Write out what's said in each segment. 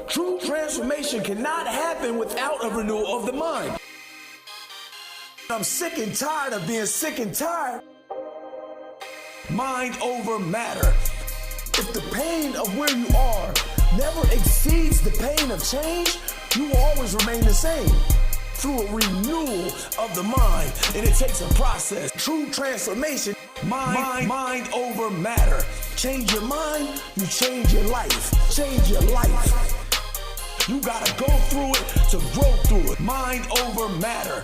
True transformation cannot happen without a renewal of the mind. I'm sick and tired of being sick and tired. Mind over matter. If the pain of where you are never exceeds the pain of change, you will always remain the same. Through a renewal of the mind, and it takes a process. True transformation, mind over matter. Change your mind, you change your life. Change your life. You gotta go through it to grow through it. Mind over matter.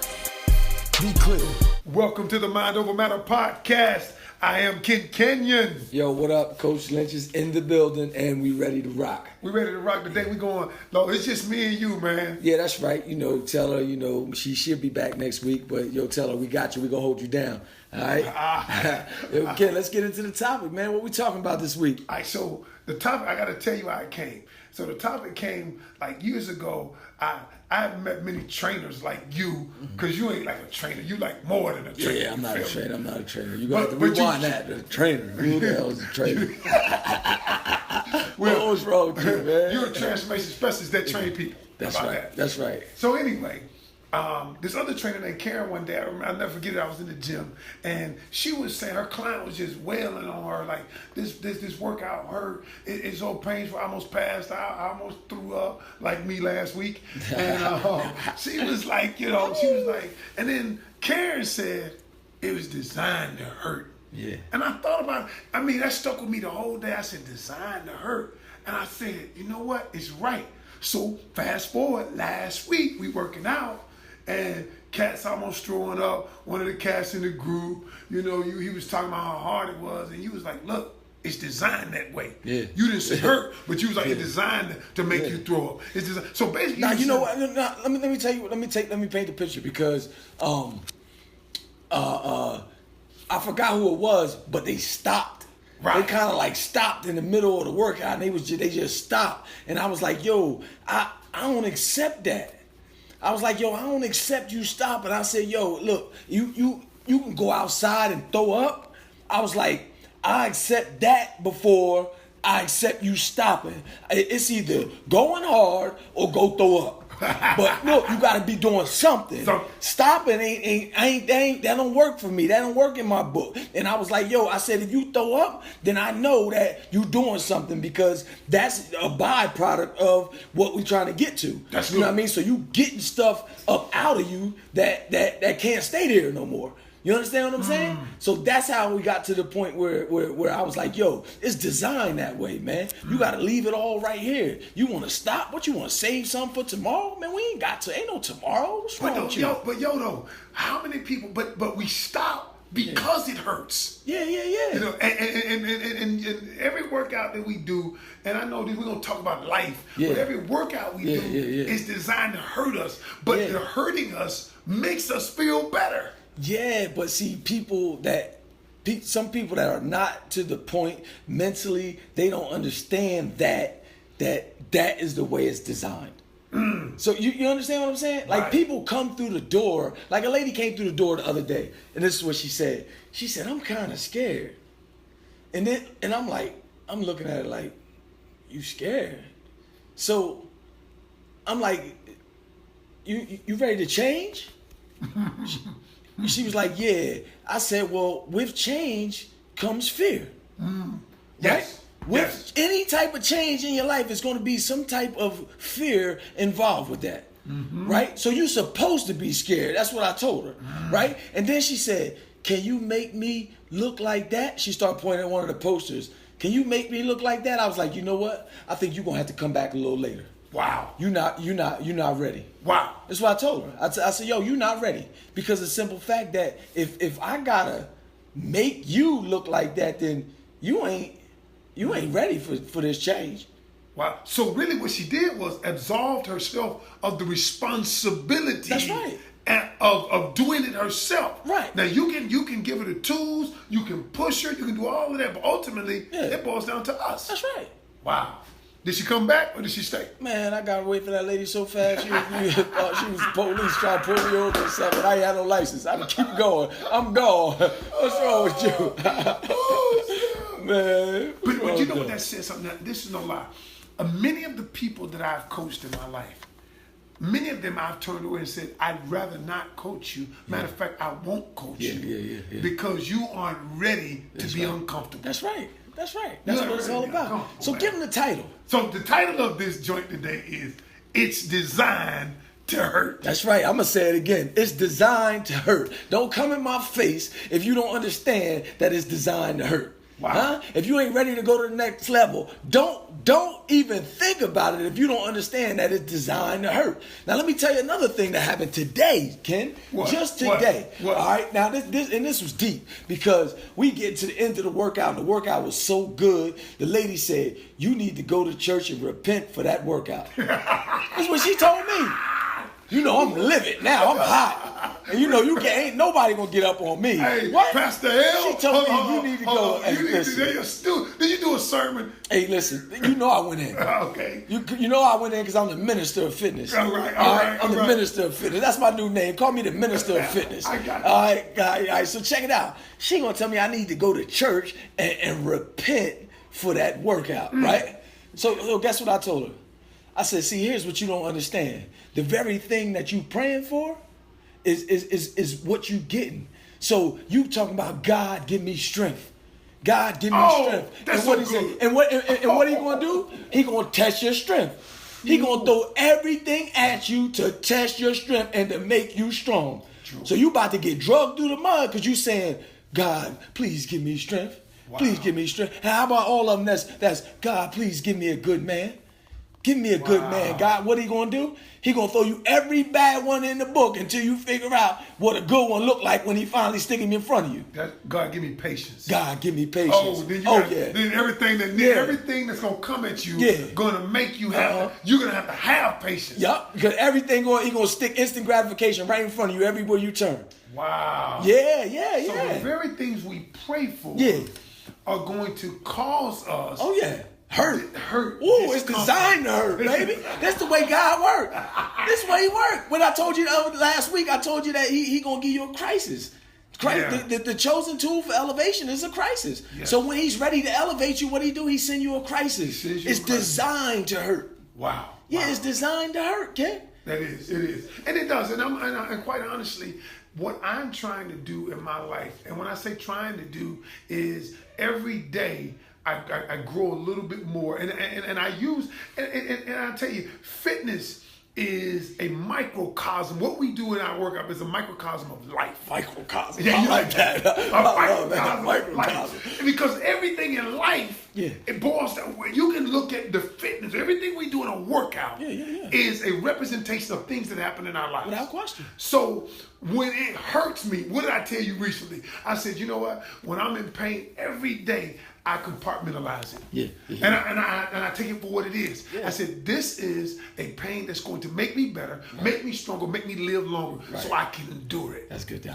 Be clear. Welcome to the Mind Over Matter podcast. I am Canion. Yo, what up? Coach Lynch is in the building, and we ready to rock. We ready to rock today. We going, no, it's just me and you, man. Yeah, that's right. Tell her, she should be back next week, but tell her we got you. We gonna hold you down. All right? Okay, let's get into the topic, man. What we talking about this week? All right, so the topic, I gotta tell you how it came. So the topic came like years ago. I haven't met many trainers like you, because you ain't like a trainer. You like more than a trainer. Yeah, I'm not a trainer. You got to rewind that. The trainer. Who the hell is a trainer? Well, what's wrong with you, man? You're a transformation specialist that train people. That's right. That? That's right. So anyway, this other trainer named Karen one day, I'll never forget it, I was in the gym, and she was saying her client was just wailing on her, like, this workout hurt, it's so painful, I almost passed out, I almost threw up, like me last week, and she was like, and then Karen said, it was designed to hurt. Yeah. And I thought about it, that stuck with me the whole day. I said, designed to hurt. And I said, you know what, it's right. So fast forward, last week, we working out, and Cat's almost throwing up. One of the cats in the group, he was talking about how hard it was, and he was like, look, it's designed that way. Yeah. You didn't say hurt, but you was like, it's designed to make you throw up. It's designed. So basically, now you know what? Let me tell you. Let me paint the picture, because I forgot who it was, but they stopped. Right. They kind of like stopped in the middle of the workout, and they just stopped. And I was like, yo, I don't accept that. I was like, yo, I don't accept you stopping. I said, yo, look, you can go outside and throw up. I was like, I accept that before I accept you stopping. It's either going hard or go throw up. But look, you gotta be doing something. Stopping that don't work for me. That don't work in my book. And I was like, yo, I said, if you throw up, then I know that you doing something, because that's a byproduct of what we're trying to get to. That's you know what I mean? So you getting stuff up out of you that can't stay there no more. You understand what I'm saying? So that's how we got to the point where I was like, yo, it's designed that way, man. You got to leave it all right here. You want to stop? What, you want to save something for tomorrow? Man, we ain't got to. Ain't no tomorrow. What's wrong with you? Though, how many people, but we stop because it hurts. Yeah. And every workout that we do, and I know that we're going to talk about life, but every workout we do is designed to hurt us. But the hurting us makes us feel better. Yeah, but see, some people that are not to the point mentally, they don't understand that is the way it's designed. So you understand what I'm saying? Like, people come through the door, like a lady came through the door the other day, and this is what she said. She said, I'm kind of scared. And I'm like, I'm looking at her like, you scared? So I'm like, you ready to change? She was like, yeah. I said, well, with change comes fear. Yes. Right? With any type of change in your life, it's going to be some type of fear involved with that. Right? So you're supposed to be scared. That's what I told her. Right? And then she said, can you make me look like that? She started pointing at one of the posters. Can you make me look like that? I was like, you know what? I think you're going to have to come back a little later. Wow. You're not ready. Wow. That's what I told her. I said, yo, you're not ready. Because the simple fact that if I gotta make you look like that, then you ain't ready for this change. Wow. So really what she did was absolved herself of the responsibility. That's right. Of doing it herself. Right. Now you can give her the tools, you can push her, you can do all of that, but ultimately it boils down to us. That's right. Wow. Did she come back or did she stay? Man, I gotta wait for that lady so fast. She was police trying to pull me over or something. I ain't had no license. I keep going. I'm gone. What's wrong with you? Man. But you know what that says something? This is no lie. many of the people that I've coached in my life, many of them I've turned away and said, I'd rather not coach you. Matter of fact, I won't coach you. Because you aren't ready to be uncomfortable. That's right. That's right. That's what it's all about. So give them the title. So the title of this joint today is It's Designed to Hurt. That's right. I'm going to say it again. It's designed to hurt. Don't come in my face if you don't understand that it's designed to hurt. Wow. Huh? If you ain't ready to go to the next level, don't even think about it if you don't understand that it's designed to hurt. Now let me tell you another thing that happened today, Ken. What? Just today. What? All right. Now this was deep because we get to the end of the workout and the workout was so good. The lady said, "You need to go to church and repent for that workout." That's what she told me. You know I'm livid now. I'm hot. And you know ain't nobody gonna get up on me. Hey, what? Pastor L? She told me you need to go. Hey, Did you do a sermon? Hey, listen. You know I went in. Okay. You know I went in because I'm the minister of fitness. All right. I'm the minister of fitness. That's my new name. Call me the minister of fitness. I got it. All right. So check it out. She gonna tell me I need to go to church and repent for that workout, right? So guess what I told her? I said, see, here's what you don't understand. The very thing that you praying for is what you getting. So you talking about God give me strength. God give me strength. That's and what so he good. said, and what he gonna do? He gonna test your strength. He gonna throw everything at you to test your strength and to make you strong. True. So you about to get drugged through the mud because you saying, God, please give me strength. Wow. Please give me strength. And how about all of them that's God, please give me a good man. Give me a good man. God, what he going to do? He going to throw you every bad one in the book until you figure out what a good one look like when he finally stick him in front of you. God, give me patience. God, give me patience. Then everything that's going to come at you going to make you you're going to have patience. Yup, because everything he going to stick instant gratification right in front of you everywhere you turn. Wow. Yeah. So the very things we pray for are going to cause us hurt. Ooh, it's designed to hurt, baby. That's the way God works. This way he works. When I told you last week, I told you that he gonna give you a crisis. The chosen tool for elevation is a crisis. Yeah. So when he's ready to elevate you, what he do? He send you a crisis. It's designed to hurt. Wow. Yeah, it's designed to hurt, Ken. It is, and it does. And quite honestly, what I'm trying to do in my life, and when I say trying to do, is every day I grow a little bit more, and I use, and I tell you, fitness is a microcosm. What we do in our workout is a microcosm of life. Microcosm. Yeah, I like that. A microcosm of life. Because everything in life, it boils down. You can look at the fitness. Everything we do in a workout is a representation of things that happen in our lives. Without question. So when it hurts me, what did I tell you recently? I said, you know what? When I'm in pain every day, I compartmentalize it. And I take it for what it is. I said, this is a pain that's going to make me better, make me stronger, make me live longer, so I can endure it. That's good.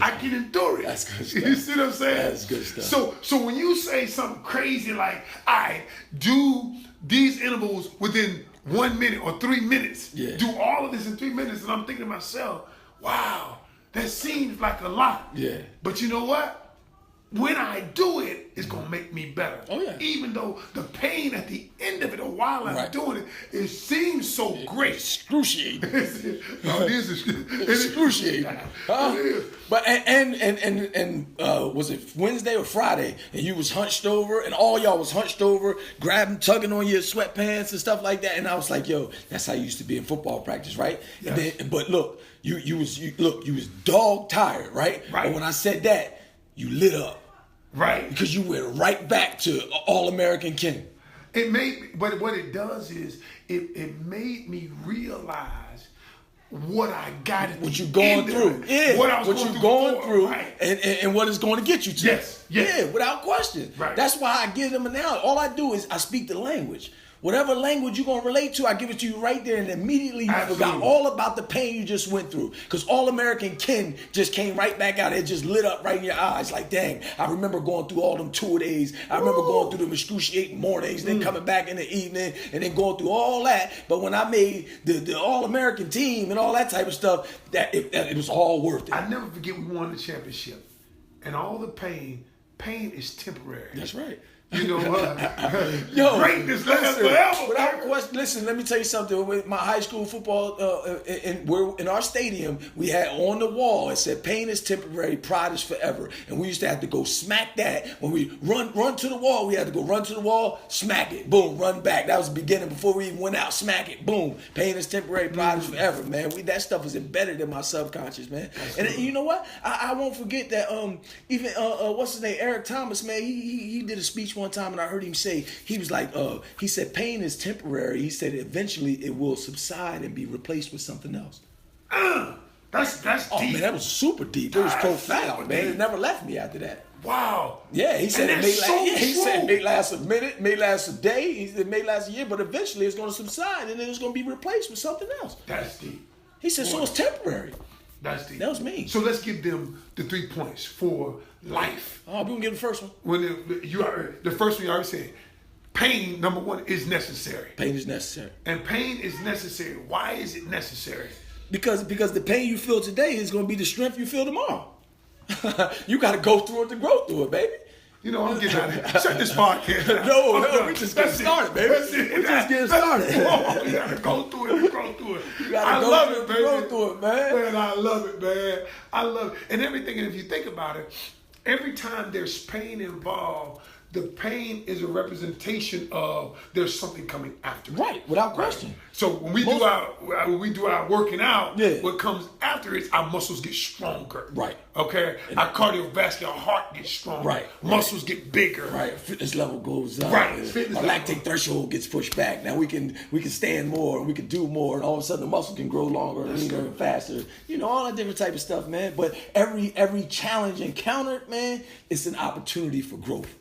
I can endure it. That's good stuff. You see what I'm saying? That's good stuff. So when you say something crazy like, I do these intervals within 1 minute or 3 minutes, do all of this in 3 minutes, and I'm thinking to myself, wow, that seems like a lot. Yeah. But you know what? When I do it, it's going to make me better. Oh, yeah. Even though the pain at the end of it, or while I'm doing it, it seems so great. Excruciating. It is excruciating. But and was it Wednesday or Friday? And you was hunched over, and all y'all was hunched over, grabbing, tugging on your sweatpants and stuff like that. And I was like, yo, that's how I used to be in football practice, right? Yes. But look, you was dog tired, right? But when I said that, you lit up. Right. Because you went right back to All-American Ken. But what it does is, it made me realize what I got at what you're going through. What you're going through and what it's going to get you to. Yes. Yeah, without question. Right. That's why I give them an analogy. All I do is I speak the language. Whatever language you're going to relate to, I give it to you right there, and immediately you forgot all about the pain you just went through. Because All-American Ken just came right back out. It just lit up right in your eyes. Like, dang, I remember going through all them tour days. I remember going through them excruciating mornings, then coming back in the evening, and then going through all that. But when I made the All-American team and all that type of stuff, it was all worth it. I never forget we won the championship. And all the pain is temporary. That's right. You know what? Yo, greatness lasts forever. Without question, listen, let me tell you something. With my high school football, in our stadium, we had on the wall, it said, pain is temporary, pride is forever. And we used to have to go smack that. When we run to the wall, we had to go run to the wall, smack it, boom, run back. That was the beginning. Before we even went out, smack it, boom. Pain is temporary, pride is forever, man. That stuff is embedded in my subconscious, man. And you know what? I won't forget that even, what's his name, Eric Thomas, man, he did a speech one time, and I heard him say, he was like, he said, pain is temporary. He said, eventually it will subside and be replaced with something else. That's Oh deep. man, that was super deep. It was profound, man. Deep. It never left me after that. Wow. Yeah, he said And it may that's last. so Yeah, he said it true. may last a minute, may last a day. He said it may last a year, but eventually it's going to subside and then it's going to be replaced with something else. That's deep. He said, so it's temporary. That's deep. That was me. So let's give them the 3 points for life. Oh, we gonna get the first one. When the first one you already said, pain, number one, is necessary. Pain is necessary. And pain is necessary. Why is it necessary? Because the pain you feel today is going to be the strength you feel tomorrow. You got to go through it to grow through it, baby. You know, I'm getting out of here. Shut this podcast. No, we just getting started, baby. We just getting started. You got to go through it and grow through it. You got I to love go it, through baby. it to grow through it, man. Man, I love it, man. I love it. And everything, and if you think about it, every time there's pain involved, the pain is a representation of there's something coming after it. Right, without question. So when we do our working out, Yeah. what comes after is our muscles get stronger. Right. Okay. Our cardiovascular heart gets stronger. Right. Muscles get bigger. Right, fitness level goes up. Right, fitness Our level. lactate threshold gets pushed back. Now we can stand more, we can do more, and all of a sudden the muscle can grow longer, leaner, and faster. You know, all that different type of stuff, man. But every challenge encountered, man, it's an opportunity for growth.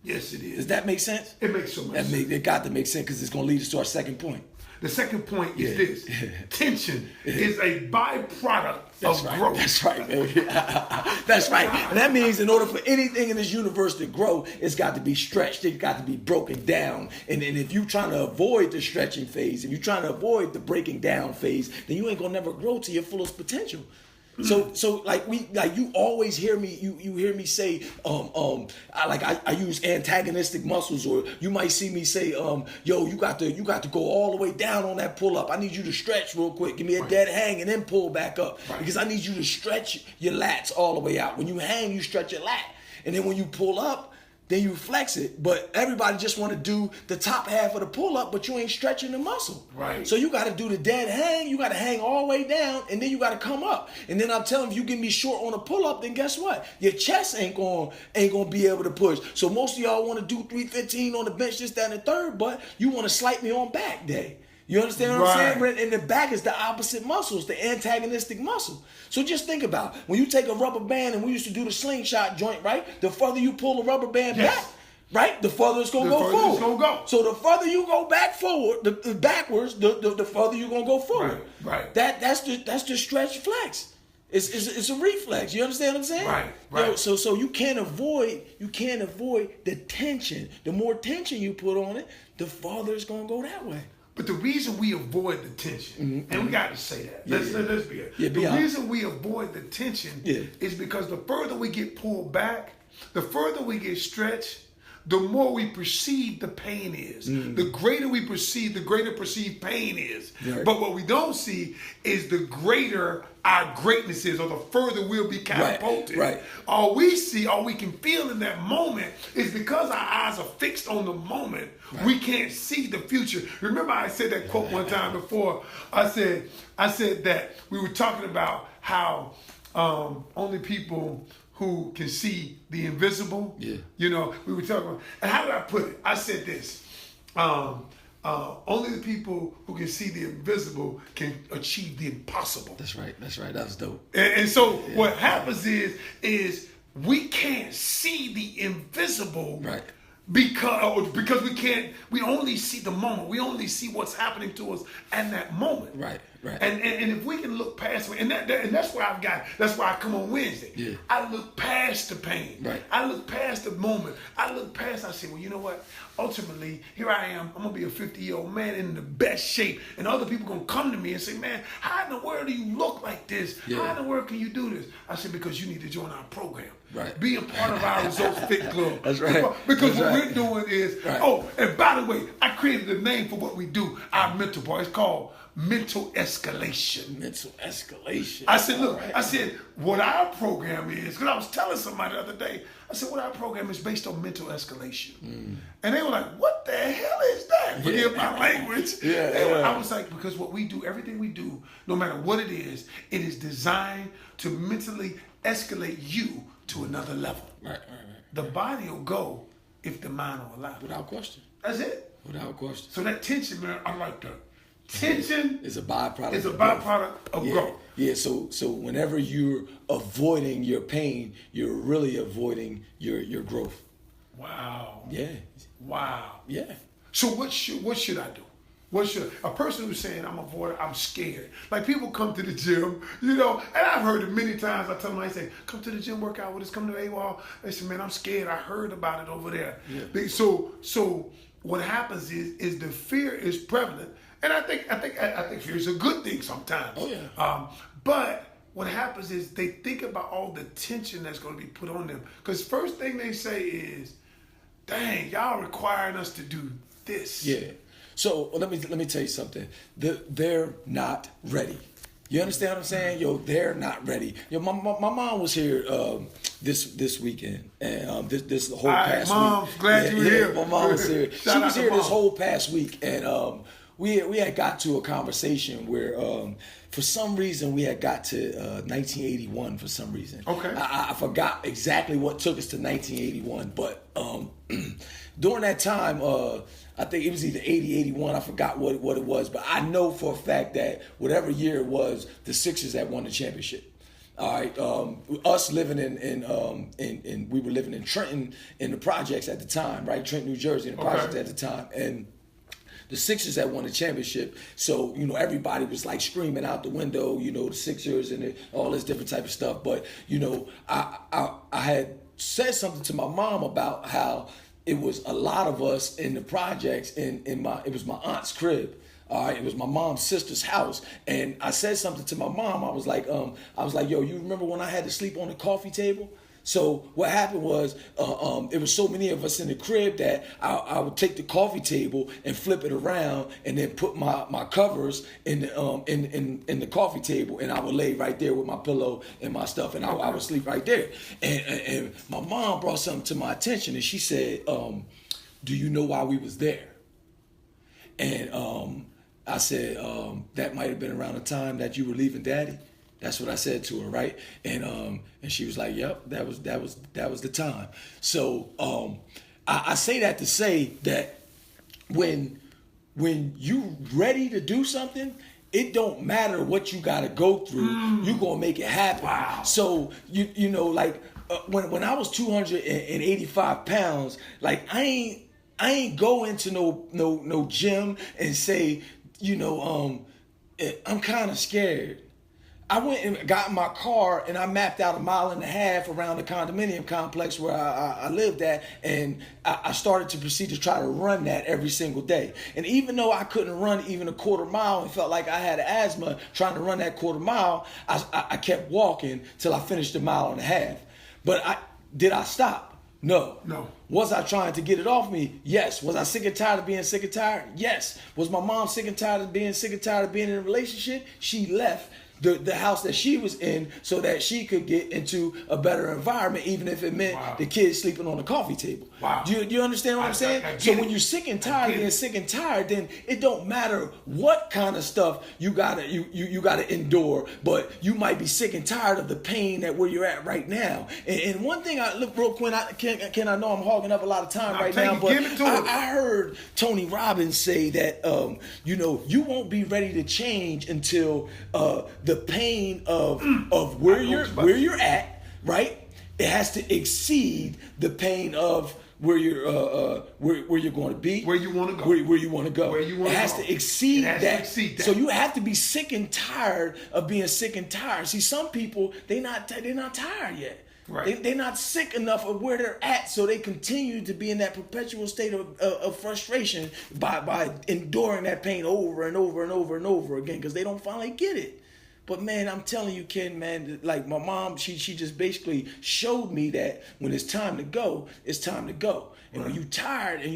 Yes, it is. Does that make sense? It makes so much sense. It got to make sense because it's going to lead us to our second point. The second point is this. Tension is a byproduct of growth. That's right, baby. That's right. And that means in order for anything in this universe to grow, it's got to be stretched. It's got to be broken down. And if you're trying to avoid the stretching phase, if you're trying to avoid the breaking down phase, then you ain't going to never grow to your fullest potential. So you always hear me you hear me say I use antagonistic muscles, or you might see me say yo, you got to go all the way down on that pull up. I need you to stretch real quick, give me a dead hang and then pull back up, because I need you to stretch your lats all the way out. When you hang, you stretch your lat, and then when you pull up, then you flex it. But everybody just want to do the top half of the pull-up, but you ain't stretching the muscle. Right. So you got to do the dead hang. You got to hang all the way down, and then you got to come up. And then I'm telling you, if you give me short on a pull-up, then guess what? Your chest ain't gonna be able to push. So most of y'all want to do 315 on the bench, this, that, and the third, but you want to slight me on back day. You understand what I'm saying? And the back is the opposite muscle. It's the antagonistic muscle. So just think about, when you take a rubber band, and we used to do the slingshot joint, right? The further you pull the rubber band back, right, the further it's going to go forward. Gonna go. So the further you go back forward, the backwards, the further you're going to go forward. Right. That's the stretch flex. It's a reflex. You understand what I'm saying? Right. Yo, so you can't avoid the tension. The more tension you put on it, the farther it's going to go that way. But the reason we avoid the tension, and we got to say that, let's be it. Yeah, the reason we avoid the tension is because the further we get pulled back, the further we get stretched, the more we perceive the pain is. The greater we perceive, the greater perceived pain is. Right. But what we don't see is the greater our greatness is, or the further we'll be catapulted. Right. All we see, all we can feel in that moment is because our eyes are fixed on the moment, we can't see the future. Remember I said that quote one time before. I said that we were talking about how only people who can see the invisible. Yeah. You know, we were talking about, and how did I put it? I said this. Only the people who can see the invisible can achieve the impossible. That's right. That was dope. And so what happens is we can't see the invisible. Right. Because we only see the moment. We only see what's happening to us at that moment. Right. Right. And if we can look past it, and that's why that's why I come on Wednesday. Yeah. I look past the pain. Right. I look past the moment. I say, well, you know what? Ultimately, here I am. I'm gonna be a 50-year-old man in the best shape, and other people gonna come to me and say, man, how in the world do you look like this? Yeah. How in the world can you do this? I said, because you need to join our program. Right. Be a part of our Resultz Fit Club. That's right. Because That's what right. we're doing is, Right. oh, and by the way, I created a name for what we do, our mental part. It's called mental escalation. Mental escalation. I said, look, Right. I said, what our program is, because I was telling somebody the other day, I said, what our program is based on mental escalation. And they were like, what the hell is that? Forgive my language. I was like, because what we do, everything we do, no matter what it is designed to mentally escalate you to another level. Right. The body will go if the mind will allow. Without question. That's it. Without question. So that tension, man, I like that. Tension is a byproduct. It's a byproduct of growth. Yeah. So whenever you're avoiding your pain, you're really avoiding your growth. Wow. Yeah. Wow. Yeah. So what should I do? A person who's saying I'm scared. Like people come to the gym, and I've heard it many times. I tell them, I say, come to the gym, work out with us, come to AWOL. They say, man, I'm scared. I heard about it over there. Yeah. So what happens is the fear is prevalent. And I think fear is a good thing sometimes. Oh yeah. But what happens is they think about all the tension that's going to be put on them. Because first thing they say is, dang, y'all requiring us to do this. Yeah. So let me tell you something. They're not ready. You understand what I'm saying? They're not ready. My mom was here this weekend, and this whole past Mom, week. Glad you were here. My mom was here. She was here Mom. this whole past week, and we had got to a conversation where for some reason we had got to 1981 for some reason. Okay. I forgot exactly what took us to 1981, but during that time, I think it was either 80, 81. I forgot what it was, but I know for a fact that whatever year it was, the Sixers had won the championship. All right, us living in we were living in Trenton in the projects at the time, right? Trenton, New Jersey, in the projects at the time, and the Sixers had won the championship. So everybody was like screaming out the window, the Sixers and all this different type of stuff. But I had said something to my mom about how it was a lot of us in the projects it was my aunt's crib. All right, it was my mom's sister's house, and I said something to my mom. I was like, yo, you remember when I had to sleep on the coffee table? So what happened was, it was so many of us in the crib that I would take the coffee table and flip it around, and then put my covers in the coffee table, and I would lay right there with my pillow and my stuff, and I would sleep right there. And my mom brought something to my attention, and she said, "Do you know why we was there?" And I said, "That might have been around the time that you were leaving Daddy." That's what I said to her, right? And she was like, "Yep, that was the time." So I say that to say that when you ready to do something, it don't matter what you got to go through. You gonna make it happen. Wow. So when I was 285 pounds, like I ain't go into no gym and say, I'm kind of scared. I went and got in my car and I mapped out 1.5 miles around the condominium complex where I lived at, and I started to proceed to try to run that every single day. And even though I couldn't run even a 1/4 mile and felt like I had asthma trying to run that 1/4 mile, I kept walking till I finished 1.5 miles. But did I stop? No. Was I trying to get it off me? Yes. Was I sick and tired of being sick and tired? Yes. Was my mom sick and tired of being sick and tired of being in a relationship? She left the house that she was in so that she could get into a better environment, even if it meant the kids sleeping on the coffee table. Wow. Do you understand what I'm saying? So when you're sick and tired, being sick and tired, then it don't matter what kind of stuff you gotta endure, but you might be sick and tired of the pain at where you're at right now. And one thing I look real quick, I know I'm hogging up a lot of time right now, but I heard Tony Robbins say that you won't be ready to change until the pain of where you're at, right? It has to exceed the pain of where you're where you're going to be, where you want to go, where you want to go. Where you want it to has go. to exceed It has that. to exceed that. So you have to be sick and tired of being sick and tired. See, some people they're not tired yet. Right. They're not sick enough of where they're at, so they continue to be in that perpetual state of frustration by enduring that pain over and over and over and over again because they don't finally get it. But man, I'm telling you, Ken, man, like my mom, she just basically showed me that when it's time to go, it's time to go. And when you tired, then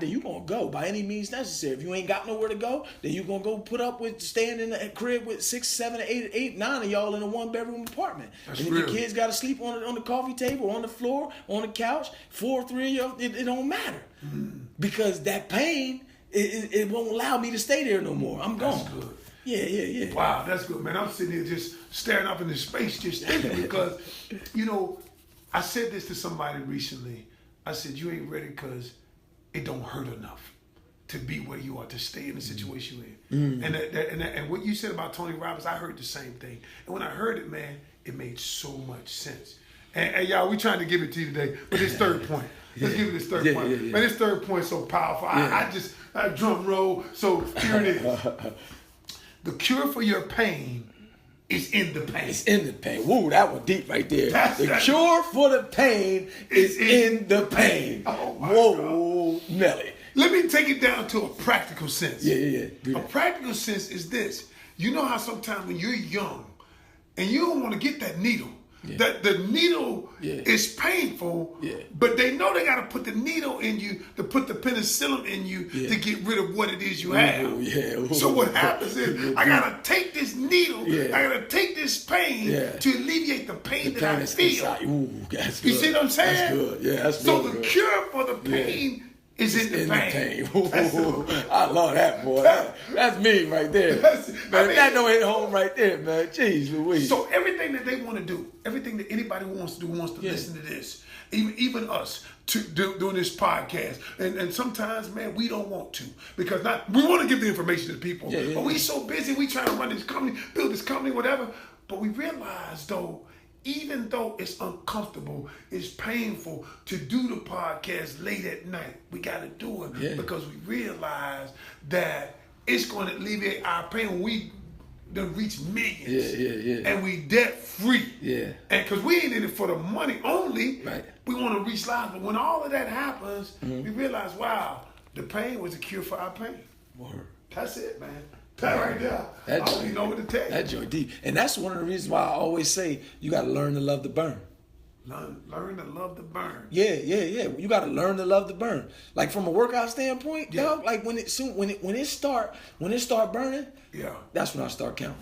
you gonna go by any means necessary. If you ain't got nowhere to go, then you gonna go put up with staying in the crib with 6, 7, 8, 9 of y'all in a 1-bedroom apartment. That's and if real. your kids gotta sleep on the coffee table, on the floor, on the couch, 4 or 3 of y'all, it don't matter. Because that pain, it won't allow me to stay there no more. I'm gone. That's good. Yeah. Wow, that's good, man. I'm sitting here just staring up into space, just thinking because, I said this to somebody recently. I said, you ain't ready because it don't hurt enough to be where you are, to stay in the situation you're in. And what you said about Tony Robbins, I heard the same thing. And when I heard it, man, it made so much sense. And y'all, we trying to give it to you today, but this third point. Let's give it this third point. Yeah. Man, this third point is so powerful. I drum roll, so here it is. The cure for your pain is in the pain. It's in the pain. Woo, that one deep right there. That's the cure for the pain is in the pain. Oh my Whoa, Nelly. Let me take it down to a practical sense. Yeah. A practical sense is this. You know how sometimes when you're young and you don't want to get that needle, that the needle is painful, but they know they got to put the needle in you to put the penicillin in you to get rid of what it is you have. So what happens is I got to take this needle, I got to take this pain to alleviate the pain that I feel. Ooh, that's good. You see what I'm saying? That's good. Yeah, that's so good. the cure for the pain is in the pain. I love that, boy. That's me right there. Man, that don't hit home right there, man. Jeez Louise. So everything that they want to do, everything that anybody wants to do, wants to listen to this. Even us doing this podcast. And sometimes, man, we don't want to. Because we want to give the information to people. But we so busy, we trying to run this company, build this company, whatever. But we realize, though, even though it's uncomfortable, it's painful to do the podcast late at night, we got to do it because we realize that it's going to alleviate our pain when we done reach millions. And we debt free. And because we ain't in it for the money only, we want to reach lives. But when all of that happens, we realize, wow, the pain was a cure for our pain. Word. That's it, man. That right there. I don't even know what to tell you. That joint deep. And that's one of the reasons why I always say you got to learn to love the burn. Learn to love the burn. Yeah. You got to learn to love the burn. Like from a workout standpoint, dog. Like when it start burning, that's when I start counting.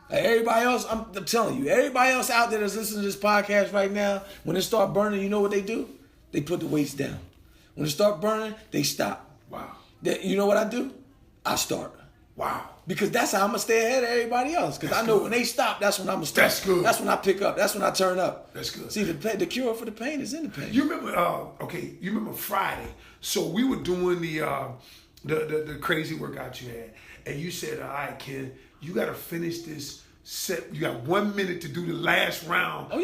Like everybody else, I'm telling you, everybody else out there that's listening to this podcast right now, when it start burning, you know what they do? They put the weights down. When it start burning, they stop. Wow. You know what I do? I start. Wow. Because that's how I'm going to stay ahead of everybody else. Because I know when they stop, that's when I'm going to start. That's good. That's when I pick up. That's when I turn up. That's good. See, the cure for the pain is in the pain. You remember, you remember Friday. So we were doing the crazy workout you had. And you said, all right, Ken, you got to finish this set. You got 1 minute to do the last round of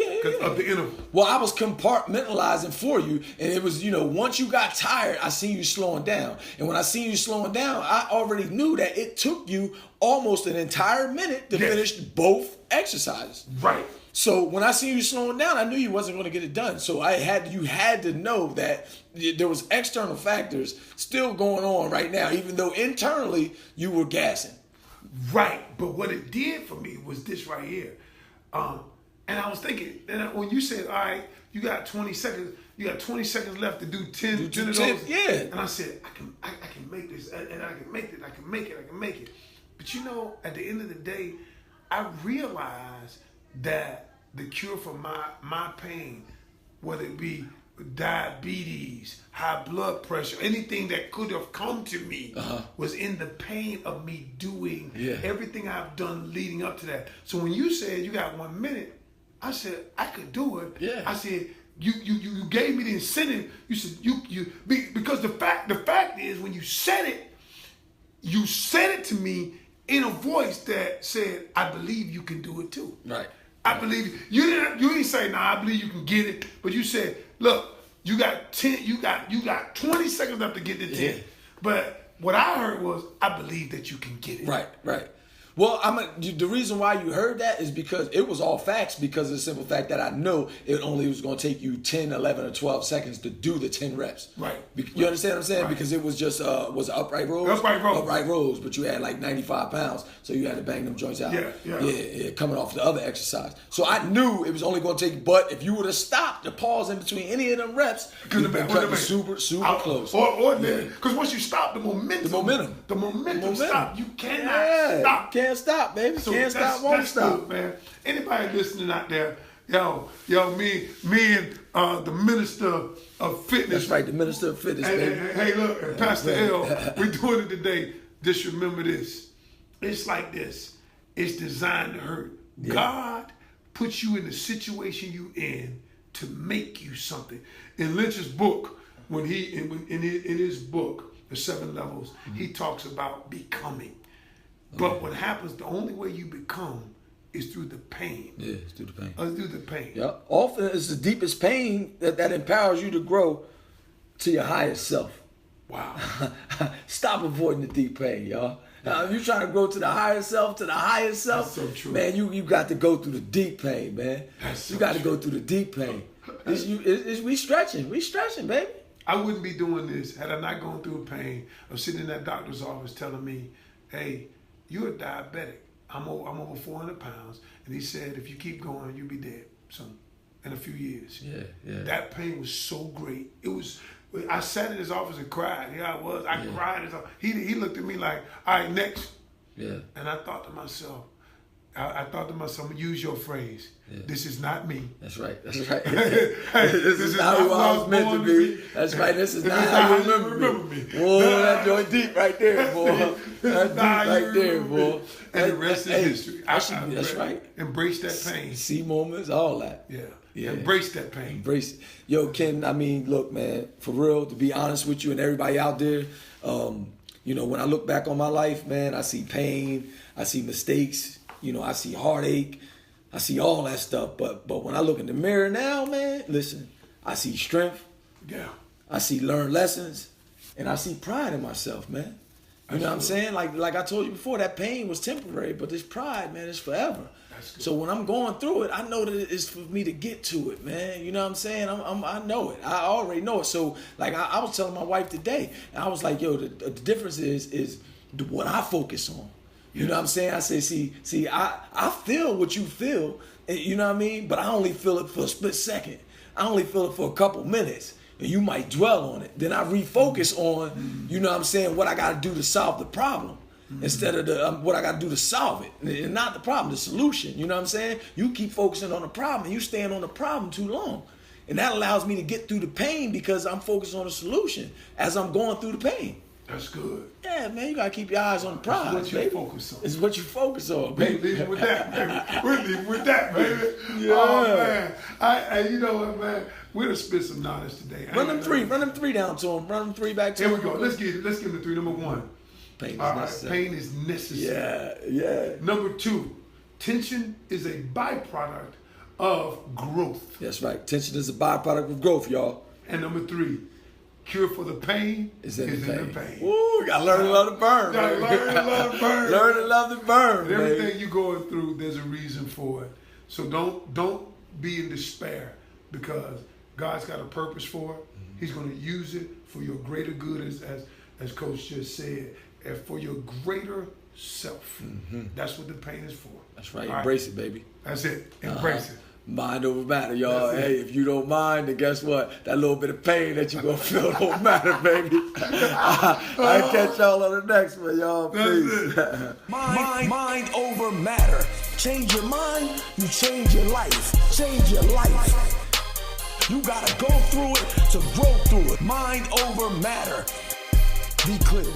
the interval. Well, I was compartmentalizing for you, and it was, once you got tired, I seen you slowing down. And when I seen you slowing down, I already knew that it took you almost an entire minute to finish both exercises. Right. So when I seen you slowing down, I knew you wasn't going to get it done. So you had to know that there was external factors still going on right now, even though internally you were gassing. Right, but what it did for me was this right here. And I was thinking, and when you said, all right, you got 20 seconds left to do 10 of those. And I said, I can make this, and I can make it. But at the end of the day, I realized that the cure for my pain, whether it be diabetes, high blood pressure, anything that could have come to me was in the pain of me doing everything I've done leading up to that. So when you said you got 1 minute, I said I could do it. Yeah. I said you gave me the incentive. You said because the fact is when you said it to me in a voice that said, I believe you can do it too. Right. I believe you didn't say, nah, I believe you can get it, but you said, look, You got 10. You got 20 seconds left to get to 10. Yeah. But what I heard was, I believe that you can get it. Right. Well, the reason why you heard that is because it was all facts, because of the simple fact that I know it only was going to take you 10, 11, or 12 seconds to do the 10 reps. Right. You understand what I'm saying? Right. Because it was just, was it upright rows? Upright rows. Upright rows, but you had like 95 pounds, so you had to bang them joints out. Yeah, coming off the other exercise. So I knew it was only going to take, but if you would have stopped the pause in between any of them reps, you'd have been cutting super close. Because once you stop, the momentum stop. You cannot stop. Can't stop, baby. So can't stop, won't stop. Good, man. Anybody listening out there, me and the minister of fitness. That's right, the minister of fitness, baby. Hey, look, and Pastor L, we're doing it today. Just remember this. It's like this. It's designed to hurt. Yeah. God puts you in the situation you in to make you something. In Lynch's book, in his book, The 7 Levels, he talks about becoming. But what happens, the only way you become is through the pain. Yeah, it's through the pain. Through the pain. Yeah. Often it's the deepest pain that empowers you to grow to your highest self. Wow. Stop avoiding the deep pain, y'all. Now, if you're trying to grow to the higher self, that's so true. Man, you got to go through the deep pain, man. That's you got to go through the deep pain. We stretching, baby. I wouldn't be doing this had I not gone through pain of sitting in that doctor's office telling me, hey, you're a diabetic. I'm over 400 pounds. And he said, if you keep going, you'll be dead in a few years. Yeah. That pain was so great. I sat in his office and cried. Here I was. I cried in his office. He looked at me like, all right, next. Yeah. And I thought to myself, I'm going to use your phrase. Yeah. This is not me. That's right. This is not who I was meant to be. That's right. This is not how you remember me. Boy, that joint deep right there, boy. That's deep right there, boy. And the rest is history. That's right. Embrace that pain. See moments, all that. Yeah. Embrace that pain. Embrace it. Yo, Ken, look, man, for real, to be honest with you and everybody out there, when I look back on my life, man, I see pain, I see mistakes, I see heartache, I see all that stuff. But when I look in the mirror now, man, listen, I see strength. Yeah. I see learned lessons, and I see pride in myself, man. You know what I'm saying? Like I told you before, that pain was temporary, but this pride, man, is forever. So when I'm going through it, I know that it's for me to get to it, man. You know what I'm saying? I know it. I already know it. So like I was telling my wife today, and I was like, yo, the difference is what I focus on. You know what I'm saying? I say, see, I feel what you feel, you know what I mean? But I only feel it for a split second. I only feel it for a couple minutes. And you might dwell on it. Then I refocus on, you know what I'm saying, what I got to do to solve the problem. Instead of what I got to do to solve it. And not the problem, the solution. You know what I'm saying? You keep focusing on the problem and you staying on the problem too long. And that allows me to get through the pain because I'm focused on the solution as I'm going through the pain. That's good. Yeah, man, you got to keep your eyes on the prize, It's what you focus on. It's what you focus on, baby. We're leaving with that, baby. We're leaving with that, baby. Yeah. Oh, man. You know what, man? We're going to spit some knowledge today. Run them three down to him. Run them three back to him. Here we go. Let's give them the 3. Number 1. Pain is necessary. Pain is necessary. Yeah. Number 2, tension is a byproduct of growth. That's right. Tension is a byproduct of growth, y'all. And number 3, cure for the pain is in the pain. Ooh, gotta learn to love the burn. Gotta learn to love the burn. Learn to love the burn. And everything you're going through, there's a reason for it. So don't be in despair because God's got a purpose for it. He's going to use it for your greater good, as Coach just said, and for your greater self. That's what the pain is for. That's right. Embrace it, baby. That's it. Embrace it. Mind over matter, y'all. Hey, if you don't mind, then guess what? That little bit of pain that you're going to feel don't matter, baby. I'll catch y'all on the next one, y'all. Please. Mind over matter. Change your mind, you change your life. Change your life. You got to go through it to grow through it. Mind over matter. Be clear.